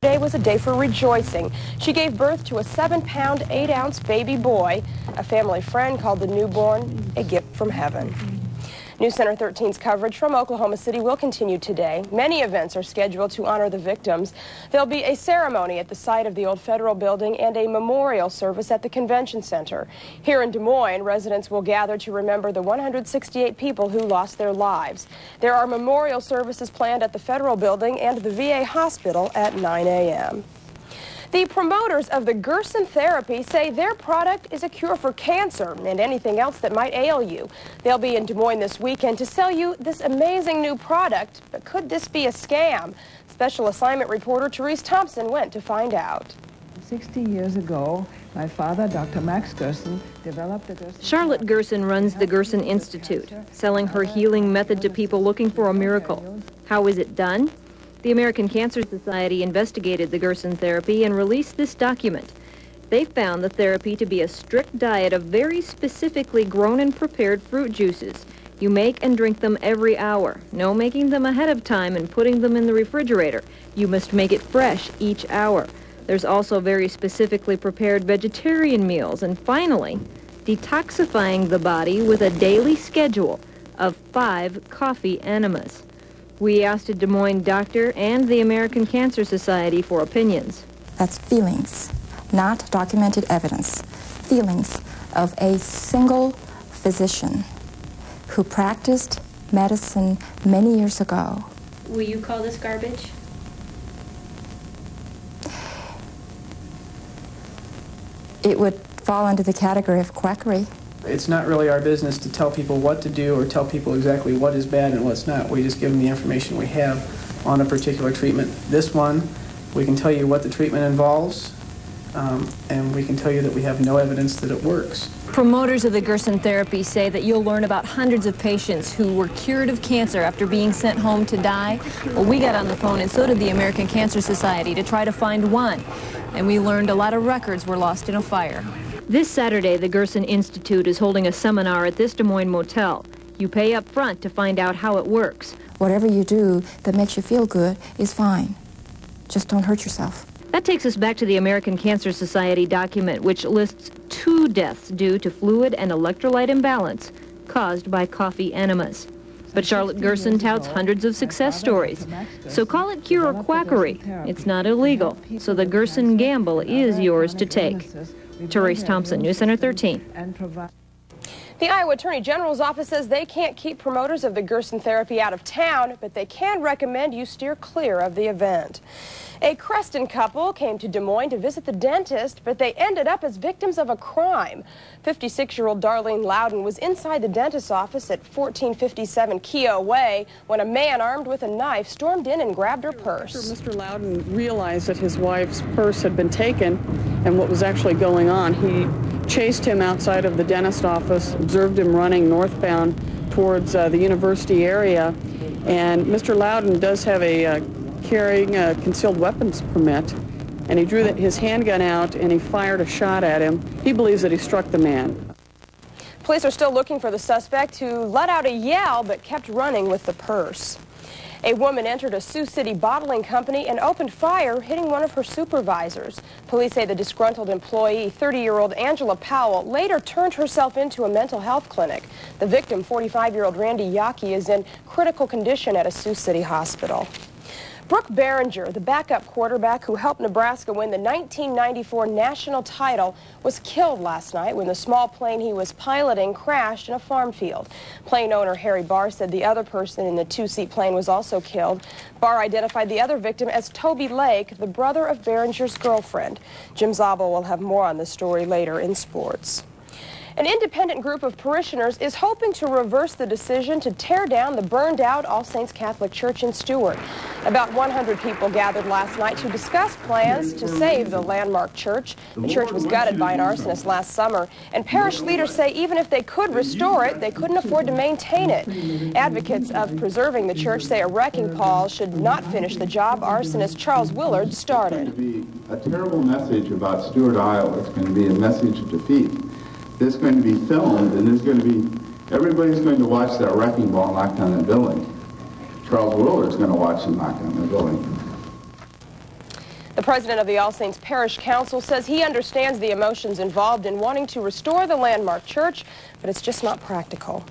Today was a day for rejoicing. She gave birth to a 7-pound, 8-ounce baby boy. A family friend called the newborn a gift from heaven. News Center 13's coverage from Oklahoma City will continue today. Many events are scheduled to honor the victims. There'll be a ceremony at the site of the old federal building and a memorial service at the convention center. Here in Des Moines, residents will gather to remember the 168 people who lost their lives. There are memorial services planned at the federal building and the VA hospital at 9 a.m. The promoters of the Gerson therapy say their product is a cure for cancer and anything else that might ail you. They'll be in Des Moines this weekend to sell you this amazing new product. But could this be a scam? Special assignment reporter Therese Thompson went to find out. 60 years ago, my father, Dr. Max Gerson, developed the Gerson... Charlotte Gerson runs the Gerson Institute, selling her healing method to people looking for a miracle. How is it done? The American Cancer Society investigated the Gerson therapy and released this document. They found the therapy to be a strict diet of very specifically grown and prepared fruit juices. You make and drink them every hour. No making them ahead of time and putting them in the refrigerator. You must make it fresh each hour. There's also very specifically prepared vegetarian meals. And finally, detoxifying the body with a daily schedule of 5 coffee enemas. We asked a Des Moines doctor and the American Cancer Society for opinions. That's feelings, not documented evidence. Feelings of a single physician who practiced medicine many years ago. Will you call this garbage? It would fall under the category of quackery. It's not really our business to tell people what to do or tell people exactly what is bad and what's not. We just give them the information we have on a particular treatment. This one, we can tell you what the treatment involves, and we can tell you that we have no evidence that it works. Promoters of the Gerson therapy say that you'll learn about hundreds of patients who were cured of cancer after being sent home to die. Well, we got on the phone, and so did the American Cancer Society, to try to find one. And we learned a lot of records were lost in a fire. This Saturday, the Gerson Institute is holding a seminar at this Des Moines motel. You pay up front to find out how it works. Whatever you do that makes you feel good is fine. Just don't hurt yourself. That takes us back to the American Cancer Society document, which lists 2 deaths due to fluid and electrolyte imbalance caused by coffee enemas. But Charlotte Gerson touts hundreds of success stories. So call it cure or quackery. It's not illegal, so the Gerson gamble is yours to take. Therese Thompson, News Center 13. The Iowa Attorney General's office says they can't keep promoters of the Gerson therapy out of town, but they can recommend you steer clear of the event. A Creston couple came to Des Moines to visit the dentist, but they ended up as victims of a crime. 56-year-old Darlene Loudon was inside the dentist's office at 1457 Keogh Way when a man armed with a knife stormed in and grabbed her purse. After Mr. Loudon realized that his wife's purse had been taken and what was actually going on, he chased him outside of the dentist office, observed him running northbound towards the university area, and Mr. Loudon does have a carrying a concealed weapons permit, and he drew his handgun out and he fired a shot at him. He believes that he struck the man. Police are still looking for the suspect who let out a yell but kept running with the purse. A woman entered a Sioux City bottling company and opened fire, hitting one of her supervisors. Police say the disgruntled employee, 30-year-old Angela Powell, later turned herself into a mental health clinic. The victim, 45-year-old Randy Yockey, is in critical condition at a Sioux City hospital. Brooke Behringer, the backup quarterback who helped Nebraska win the 1994 national title, was killed last night when the small plane he was piloting crashed in a farm field. Plane owner Harry Barr said the other person in the 2-seat plane was also killed. Barr identified the other victim as Toby Lake, the brother of Behringer's girlfriend. Jim Zabel will have more on the story later in sports. An independent group of parishioners is hoping to reverse the decision to tear down the burned-out All Saints Catholic Church in Stewart. About 100 people gathered last night to discuss plans to save the landmark church. The church was gutted by an arsonist last summer, and parish leaders say even if they could restore it, they couldn't afford to maintain it. Advocates of preserving the church say a wrecking ball should not finish the job arsonist Charles Willard started. It's going to be a terrible message about Stewart, Iowa. It's going to be a message of defeat. This is going to be filmed, and there's going to be, everybody's going to watch that wrecking ball knock down that building. Charles Willard's going to watch him knock down the building. The president of the All Saints Parish Council says he understands the emotions involved in wanting to restore the landmark church, but it's just not practical.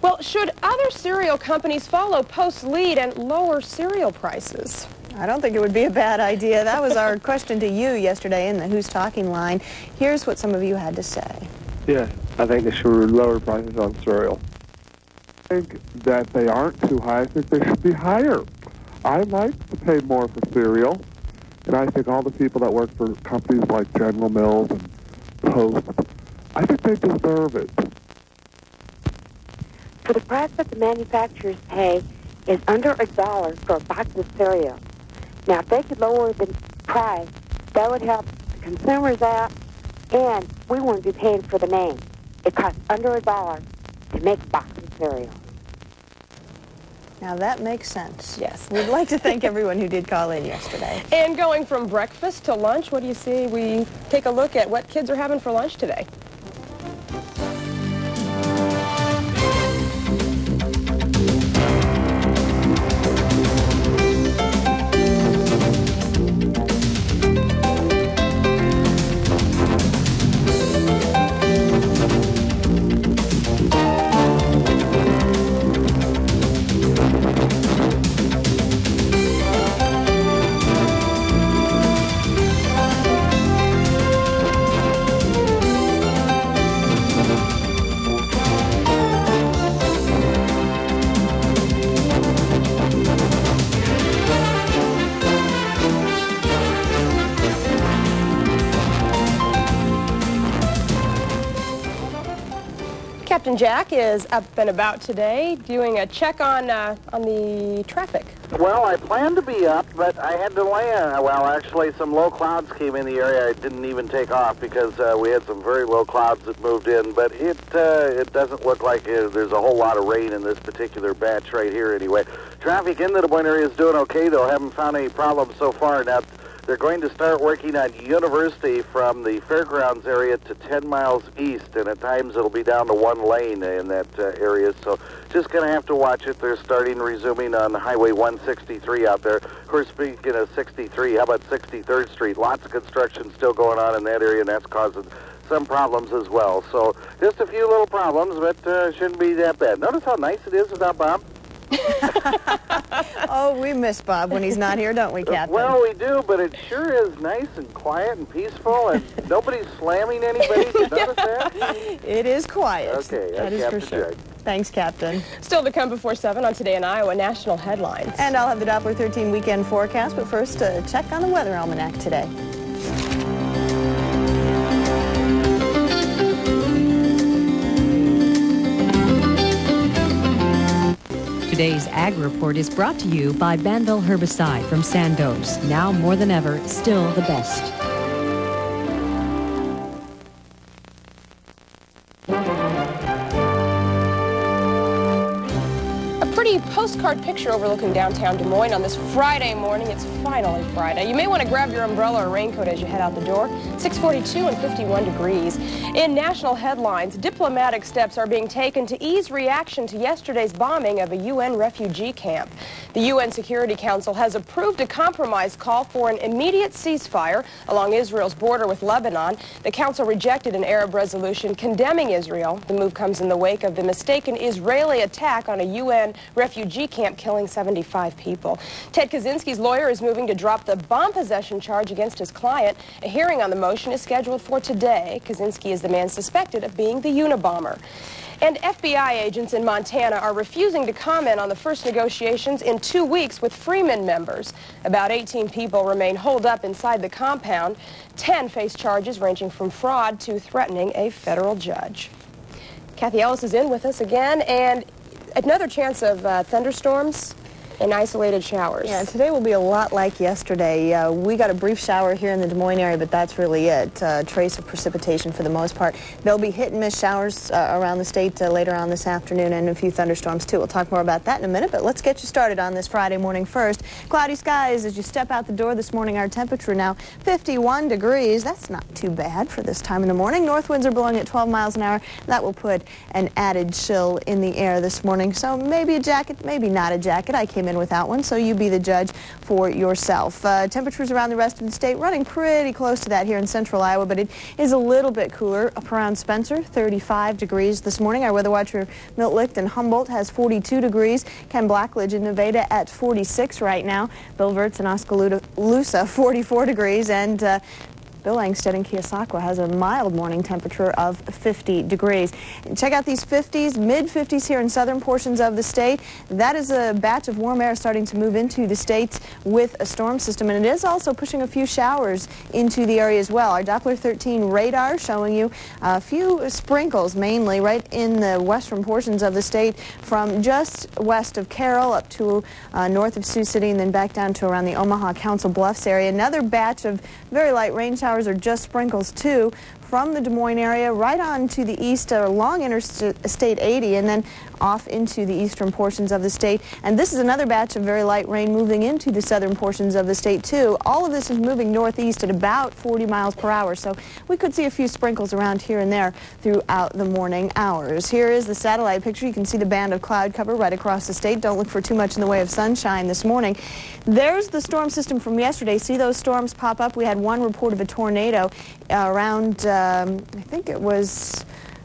Well, should other cereal companies follow Post's lead and lower cereal prices? I don't think it would be a bad idea. That was our question to you yesterday in the Who's Talking line. Here's what some of you had to say. Yes, I think they should lower prices on cereal. I think that they aren't too high. I think they should be higher. I like to pay more for cereal, and I think all the people that work for companies like General Mills and Post, I think they deserve it. For the price that the manufacturers pay is under $1 for a box of cereal. Now, if they could lower the price, that would help the consumers out, and we wouldn't be paying for the name. It costs under $1 to make a box of cereal. Now that makes sense. Yes. We'd like to thank everyone who did call in yesterday. And going from breakfast to lunch, what do you see? We take a look at what kids are having for lunch today. Captain Jack is up and about today doing a check on the traffic. Well, I planned to be up, but I had to land. Well, actually, some low clouds came in the area. I didn't even take off because we had some very low clouds that moved in. But it doesn't look like there's a whole lot of rain in this particular batch right here anyway. Traffic in the Des Moines area is doing okay, though. Haven't found any problems so far. Now, they're going to start working on University from the fairgrounds area to 10 miles east, and at times it'll be down to one lane in that area. So just going to have to watch it. They're resuming on Highway 163 out there. Of course, speaking of 63, how about 63rd Street? Lots of construction still going on in that area, and that's causing some problems as well. So just a few little problems, but shouldn't be that bad. Notice how nice it is without Bob. Oh, we miss Bob when he's not here, don't we, Captain? Well, we do, but it sure is nice and quiet and peaceful, and nobody's slamming anybody. Did you notice that? It is quiet. Okay, that is for sure. Thanks, Captain. Still to come before 7 on Today in Iowa National Headlines. And I'll have the Doppler 13 weekend forecast, but first, a check on the weather almanac today. Today's Ag Report is brought to you by Banville Herbicide from Sandoz. Now more than ever, still the best. Pretty postcard picture overlooking downtown Des Moines on this Friday morning. It's finally Friday. You may want to grab your umbrella or raincoat as you head out the door. 6:42 and 51 degrees. In national headlines, diplomatic steps are being taken to ease reaction to yesterday's bombing of a UN refugee camp. The UN Security Council has approved a compromise call for an immediate ceasefire along Israel's border with Lebanon. The council rejected an Arab resolution condemning Israel. The move comes in the wake of the mistaken Israeli attack on a UN refugee camp killing 75 people. Ted Kaczynski's lawyer is moving to drop the bomb possession charge against his client. A hearing on the motion is scheduled for today. Kaczynski is the man suspected of being the Unabomber. And FBI agents in Montana are refusing to comment on the first negotiations in 2 weeks with Freeman members. About 18 people remain holed up inside the compound. 10 face charges ranging from fraud to threatening a federal judge. Kathy Ellis is in with us again, and another chance of thunderstorms and isolated showers. Yeah, today will be a lot like yesterday. We got a brief shower here in the Des Moines area, but that's really it. Trace of precipitation for the most part. There'll be hit and miss showers around the state later on this afternoon, and a few thunderstorms too. We'll talk more about that in a minute, but let's get you started on this Friday morning first. Cloudy skies as you step out the door this morning. Our temperature now 51 degrees. That's not too bad for this time in the morning. North winds are blowing at 12 miles an hour. That will put an added chill in the air this morning. So maybe a jacket, maybe not a jacket. I came came in without one, so you be the judge for yourself. Temperatures around the rest of the state running pretty close to that here in central Iowa, but it is a little bit cooler up around Spencer, 35 degrees this morning. Our weather watcher Milt Licht in Humboldt has 42 degrees. Ken Blackledge in Nevada at 46 right now. Bill Wirtz in Oskaloosa, 44 degrees, and Bill Angstead in Keosauqua has a mild morning temperature of 50 degrees. And check out these 50s, mid-50s here in southern portions of the state. That is a batch of warm air starting to move into the states with a storm system, and it is also pushing a few showers into the area as well. Our Doppler 13 radar showing you a few sprinkles, mainly right in the western portions of the state from just west of Carroll up to north of Sioux City and then back down to around the Omaha Council Bluffs area. Another batch of very light rain showers or just sprinkles too from the Des Moines area right on to the east along Interstate 80 and then off into the eastern portions of the state. And this is another batch of very light rain moving into the southern portions of the state too. All of this is moving northeast at about 40 miles per hour, so we could see a few sprinkles around here and there throughout the morning hours. Here is the satellite picture. You can see the band of cloud cover right across the state. Don't look for too much in the way of sunshine this morning. There's the storm system from yesterday. See those storms pop up? We had one report of a tornado around, I think it was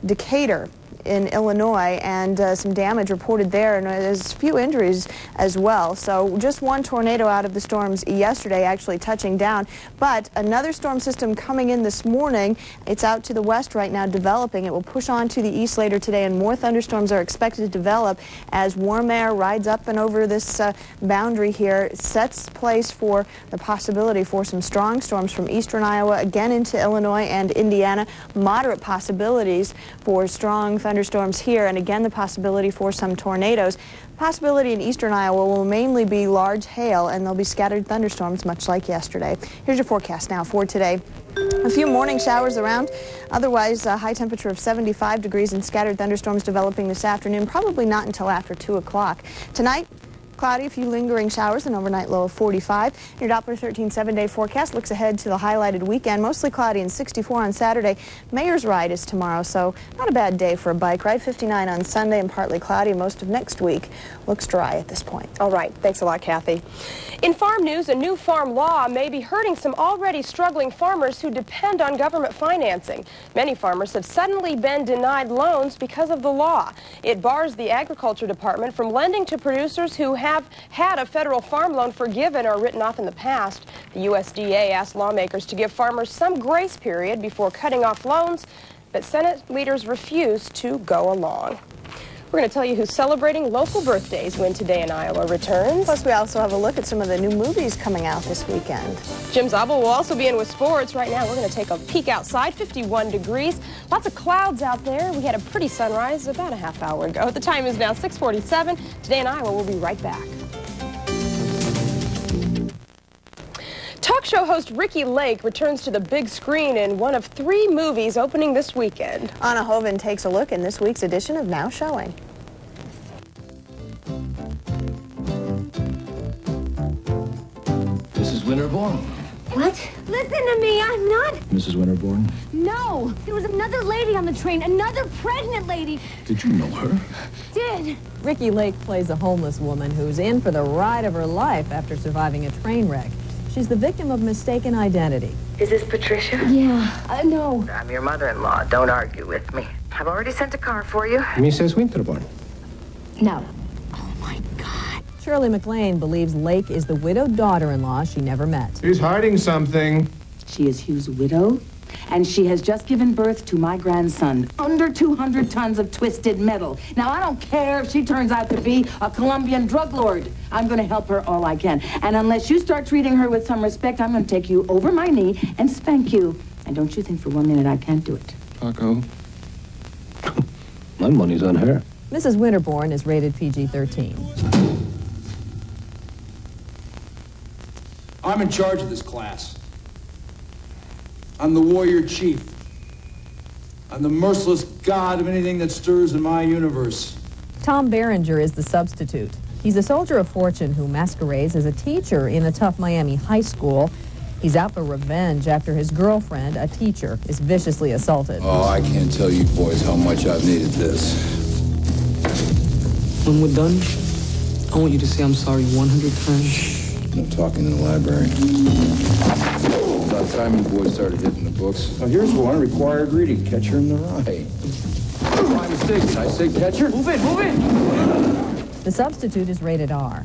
Decatur in Illinois, and some damage reported there, and there's a few injuries as well. So just one tornado out of the storms yesterday actually touching down, but another storm system coming in this morning. It's out to the west right now developing. It will push on to the east later today, and more thunderstorms are expected to develop as warm air rides up and over this boundary here. It sets place for the possibility for some strong storms from eastern Iowa again into Illinois and Indiana. Moderate possibilities for strong thunderstorms here, and again the possibility for some tornadoes. Possibility in eastern Iowa will mainly be large hail, and there'll be scattered thunderstorms much like yesterday. Here's your forecast now for today. A few morning showers around. Otherwise, a high temperature of 75 degrees and scattered thunderstorms developing this afternoon, probably not until after 2 o'clock. Tonight, cloudy, a few lingering showers, an overnight low of 45. Your Doppler 13 7-day forecast looks ahead to the highlighted weekend. Mostly cloudy and 64 on Saturday. Mayor's Ride is tomorrow, so not a bad day for a bike ride. 59 on Sunday and partly cloudy. Most of next week looks dry at this point. All right. Thanks a lot, Kathy. In farm news, a new farm law may be hurting some already struggling farmers who depend on government financing. Many farmers have suddenly been denied loans because of the law. It bars the Agriculture Department from lending to producers who have had a federal farm loan forgiven or written off in the past. The USDA asked lawmakers to give farmers some grace period before cutting off loans, but Senate leaders refused to go along. We're going to tell you who's celebrating local birthdays when Today in Iowa returns. Plus, we also have a look at some of the new movies coming out this weekend. Jim Zabel will also be in with sports. Right now, we're going to take a peek outside, 51 degrees. Lots of clouds out there. We had a pretty sunrise about a half hour ago. The time is now 6:47. Today in Iowa, we'll be right back. Talk show host Ricky Lake returns to the big screen in one of 3 movies opening this weekend. Anna Hoven takes a look in this week's edition of Now Showing. Mrs. Winterbourne. What? Listen to me, I'm not... Mrs. Winterbourne? No, there was another lady on the train, another pregnant lady. Did you know her? Did. Ricky Lake plays a homeless woman who's in for the ride of her life after surviving a train wreck. She's the victim of mistaken identity. Is this Patricia? Yeah, no. I'm your mother-in-law. Don't argue with me. I've already sent a car for you. Mrs. Winterbourne. No. Shirley MacLaine believes Lake is the widowed daughter-in-law she never met. She's hiding something. She is Hugh's widow, and she has just given birth to my grandson. Under 200 tons of twisted metal. Now, I don't care if she turns out to be a Colombian drug lord. I'm going to help her all I can. And unless you start treating her with some respect, I'm going to take you over my knee and spank you. And don't you think for 1 minute I can't do it. Paco. My money's on her. Mrs. Winterbourne is rated PG-13. I'm in charge of this class. I'm the warrior chief. I'm the merciless god of anything that stirs in my universe. Tom Berenger is the substitute. He's a soldier of fortune who masquerades as a teacher in a tough Miami high school. He's out for revenge after his girlfriend, a teacher, is viciously assaulted. Oh, I can't tell you boys how much I've needed this. When we're done, I want you to say I'm sorry 100 times. No talking in the library. About time you boys started hitting the books. Now here's one, required reading, Catcher in the Rye. My mistake, did I say catcher? Move in, move in! The Substitute is rated R.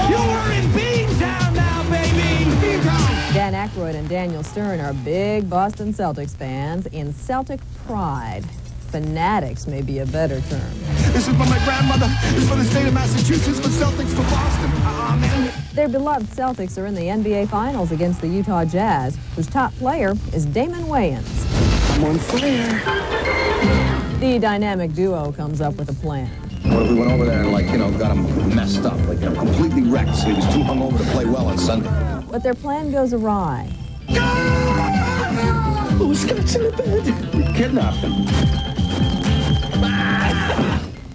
You're in Beantown now, baby! Beantown! Dan Aykroyd and Daniel Stern are big Boston Celtics fans in Celtic pride. Fanatics may be a better term. This is for my grandmother. This is for the state of Massachusetts, for Celtics, for Boston. Amen. Their beloved Celtics are in the NBA Finals against the Utah Jazz, whose top player is Damon Wayans. I'm on fire. The dynamic duo comes up with a plan. Well, we went over there and, got him messed up, completely wrecked, so he was too hungover to play well on Sunday. But their plan goes awry. Who's scratching the bed? We kidnapped him.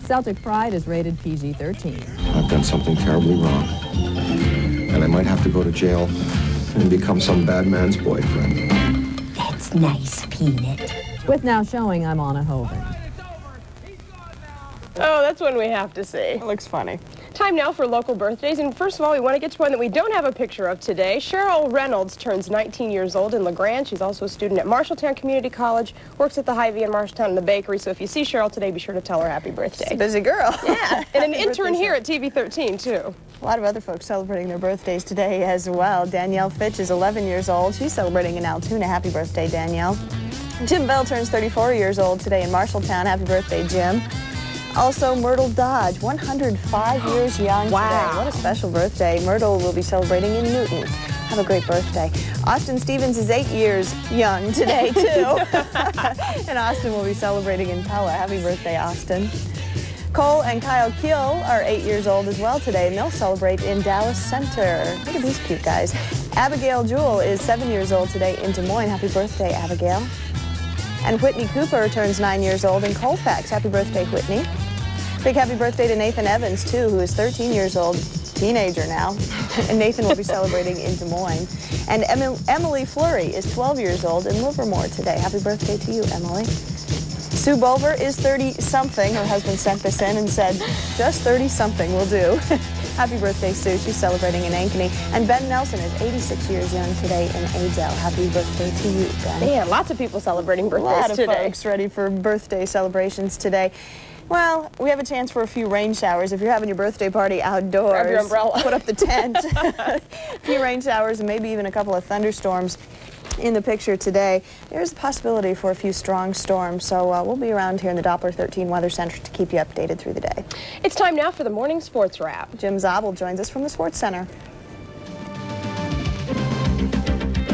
Celtic pride is rated PG-13. I've done something terribly wrong. And I might have to go to jail and become some bad man's boyfriend. That's nice, Peanut. With Now Showing, I'm Anna Hovind. Oh, that's one we have to see. It looks funny. Time now for local birthdays, and first of all, we want to get to one that we don't have a picture of today. Cheryl Reynolds turns 19 years old in LeGrand. She's also a student at Marshalltown Community College, works at the Hy-Vee in Marshalltown in the bakery, so if you see Cheryl today, be sure to tell her happy birthday. She's a busy girl. Yeah, and an intern here at TV 13, too. A lot of other folks celebrating their birthdays today as well. Danielle Fitch is 11 years old. She's celebrating in Altoona. Happy birthday, Danielle. Jim Bell turns 34 years old today in Marshalltown. Happy birthday, Jim. Also, Myrtle Dodge, 105 years young today. What a special birthday. Myrtle will be celebrating in Newton. Have a great birthday. Austin Stevens is 8 years young today, too. And Austin will be celebrating in Pella. Happy birthday, Austin. Cole and Kyle Keel are 8 years old as well today, and they'll celebrate in Dallas Center. Look at these cute guys. Abigail Jewell is 7 years old today in Des Moines. Happy birthday, Abigail. And Whitney Cooper turns 9 years old in Colfax. Happy birthday, Whitney. Big happy birthday to Nathan Evans, too, who is 13 years old, teenager now. And Nathan will be celebrating in Des Moines. And Emily Flurey is 12 years old in Livermore today. Happy birthday to you, Emily. Sue Bolver is 30-something. Her husband sent this in and said, just 30-something will do. Happy birthday, Sue. She's celebrating in Ankeny. And Ben Nelson is 86 years young today in Adel. Happy birthday to you, Ben. Man, lots of people celebrating birthdays today. A lot of today. folks ready for birthday celebrations today. Well, we have a chance for a few rain showers. If you're having your birthday party outdoors, grab your umbrella. Put up the tent. A few rain showers and maybe even a couple of thunderstorms in the picture today. There's a possibility for a few strong storms, so we'll be around here in the Doppler 13 Weather Center to keep you updated through the day. It's time now for the morning sports wrap. Jim Zabel joins us from the Sports Center.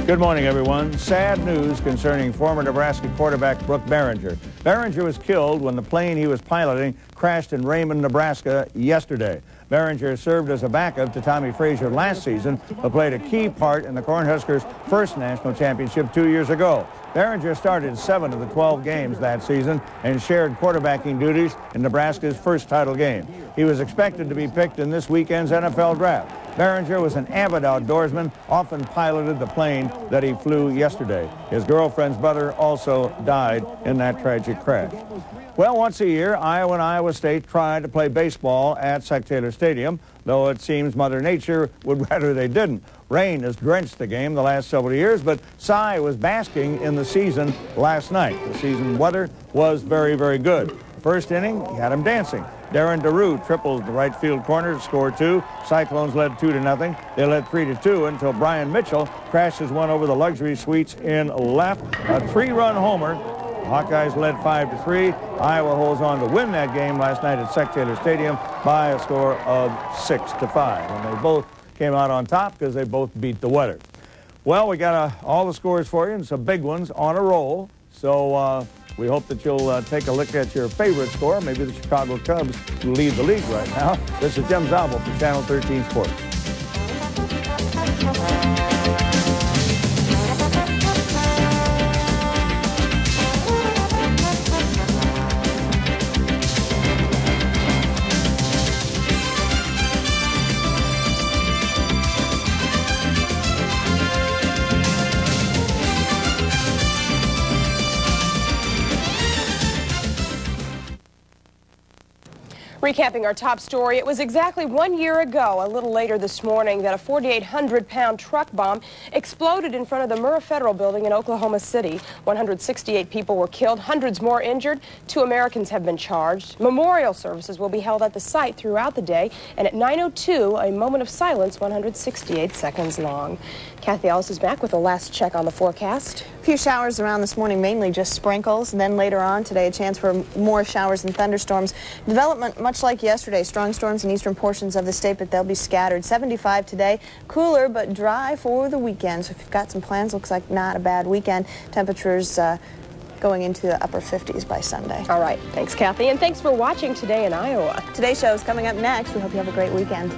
Good morning, everyone. Sad news concerning former Nebraska quarterback Brooke Behringer. Behringer was killed when the plane he was piloting crashed in Raymond, Nebraska yesterday. Behringer served as a backup to Tommy Frazier last season, but played a key part in the Cornhuskers' first national championship 2 years ago. Behringer started 7 of the 12 games that season and shared quarterbacking duties in Nebraska's first title game. He was expected to be picked in this weekend's NFL draft. Behringer was an avid outdoorsman, often piloted the plane that he flew yesterday. His girlfriend's brother also died in that tragic crash. Well, once a year, Iowa and Iowa State try to play baseball at Sac-Taylor Stadium, though it seems Mother Nature would rather they didn't. Rain has drenched the game the last several years, but Cy was basking in the season last night. The season weather was very, very good. First inning, he had him dancing. Darren DeRue triples the right field corner to score 2. Cyclones led 2-0. They led 3-2 until Brian Mitchell crashes one over the luxury suites in left. A 3-run homer. Hawkeyes led 5-3. Iowa holds on to win that game last night at Sac-Taylor Stadium by a score of 6-5. And they both came out on top because they both beat the weather. Well, we got all the scores for you and some big ones on a roll. So we hope that you'll take a look at your favorite score, maybe the Chicago Cubs, who lead the league right now. This is Jim Zabel for Channel 13 Sports. Recapping our top story, it was exactly 1 year ago, a little later this morning, that a 4,800-pound truck bomb exploded in front of the Murrah Federal Building in Oklahoma City. 168 people were killed, hundreds more injured. 2 Americans have been charged. Memorial services will be held at the site throughout the day, and at 9:02, a moment of silence, 168 seconds long. Kathy Ellis is back with a last check on the forecast. A few showers around this morning, mainly just sprinkles. And then later on today, a chance for more showers and thunderstorms. Development much like yesterday, strong storms in eastern portions of the state, but they'll be scattered. 75 today, cooler but dry for the weekend. So if you've got some plans, looks like not a bad weekend. Temperatures going into the upper 50s by Sunday. All right, thanks Kathy, and thanks for watching Today in Iowa. Today's show is coming up next. We hope you have a great weekend.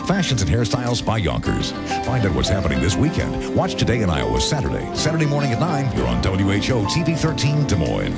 Fashions and hairstyles by Yonkers. Find out what's happening this weekend. Watch Today in Iowa Saturday morning at 9. You're on WHO TV 13 Des Moines.